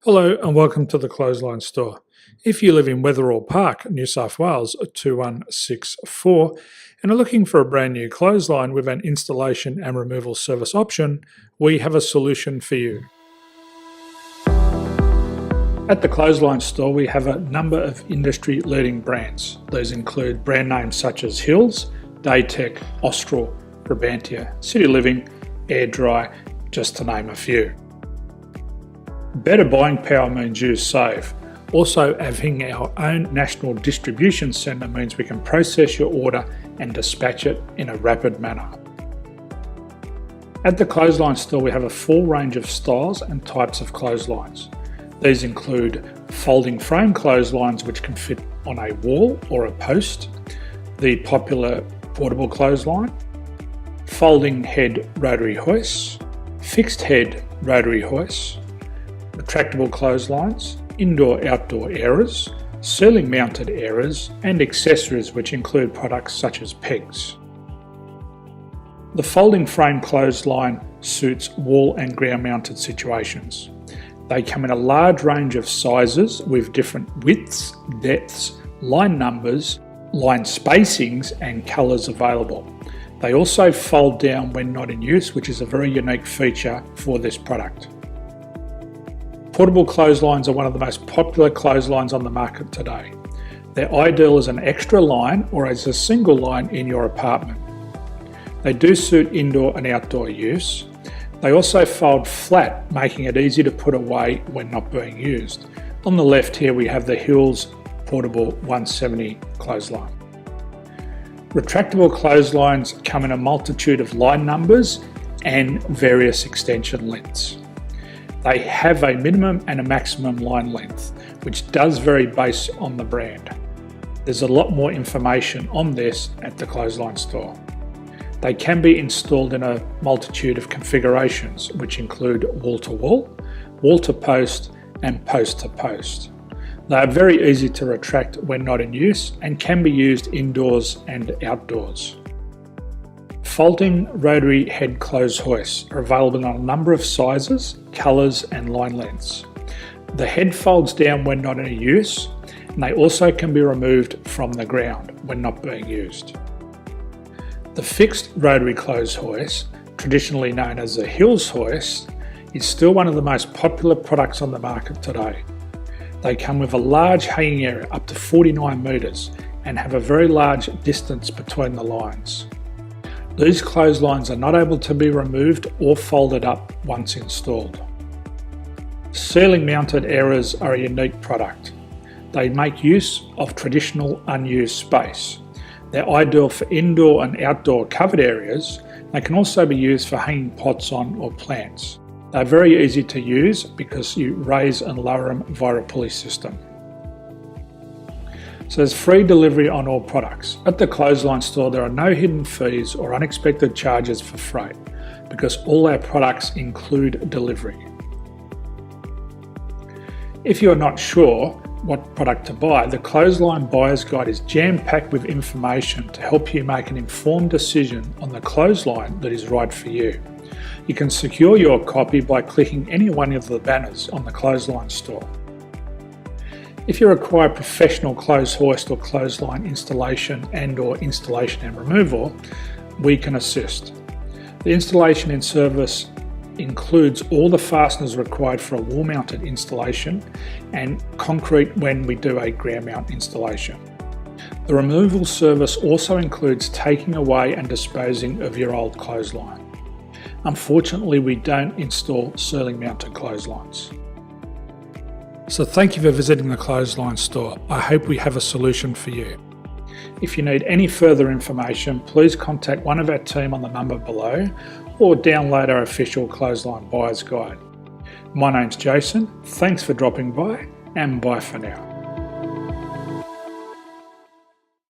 Hello and welcome to the Clothesline Store. If you live in Wetherill Park, New South Wales 2164 and are looking for a brand new clothesline with an installation and removal service option, we have a solution for you. At the Clothesline Store we have a number of industry leading brands. These include brand names such as Hills, Daytech, Austral, Brabantia, City Living, Air Dry, just to name a few. Better buying power means you save. Also, having our own national distribution centre means we can process your order and dispatch it in a rapid manner. At the Clothesline Store we have a full range of styles and types of clotheslines. These include folding frame clotheslines which can fit on a wall or a post, the popular portable clothesline, folding head rotary hoists, fixed head rotary hoists, retractable clotheslines, indoor-outdoor airers, ceiling mounted airers and accessories which include products such as pegs. The folding frame clothesline suits wall and ground mounted situations. They come in a large range of sizes with different widths, depths, line numbers, line spacings and colours available. They also fold down when not in use, which is a very unique feature for this product. Portable clotheslines are one of the most popular clotheslines on the market today. They're ideal as an extra line or as a single line in your apartment. They do suit indoor and outdoor use. They also fold flat, making it easy to put away when not being used. On the left here we have the Hills Portable 170 clothesline. Retractable clotheslines come in a multitude of line numbers and various extension lengths. They have a minimum and a maximum line length, which does vary based on the brand. There's a lot more information on this at the Clothesline Store. They can be installed in a multitude of configurations, which include wall-to-wall, wall-to-post and post-to-post. They are very easy to retract when not in use and can be used indoors and outdoors. Folding rotary head clothes hoists are available in a number of sizes, colours and line lengths. The head folds down when not in use and they also can be removed from the ground when not being used. The fixed rotary clothes hoist, traditionally known as the Hills hoist, is still one of the most popular products on the market today. They come with a large hanging area up to 49 metres and have a very large distance between the lines. These clotheslines are not able to be removed or folded up once installed. Ceiling mounted airers are a unique product. They make use of traditional unused space. They're ideal for indoor and outdoor covered areas. They can also be used for hanging pots on or plants. They're very easy to use because you raise and lower them via a pulley system. So there's free delivery on all products. At the Clothesline Store there are no hidden fees or unexpected charges for freight because all our products include delivery. If you are not sure what product to buy, the Clothesline Buyer's Guide is jam-packed with information to help you make an informed decision on the clothesline that is right for you. You can secure your copy by clicking any one of the banners on the Clothesline Store. If you require professional clothes hoist or clothesline installation and/or installation and removal, we can assist. The installation and service includes all the fasteners required for a wall-mounted installation and concrete when we do a ground mount installation. The removal service also includes taking away and disposing of your old clothesline. Unfortunately, we don't install ceiling mounted clotheslines. So thank you for visiting the Clothesline Store. I hope we have a solution for you. If you need any further information, please contact one of our team on the number below or download our official Clothesline Buyer's Guide. My name's Jason, thanks for dropping by and bye for now.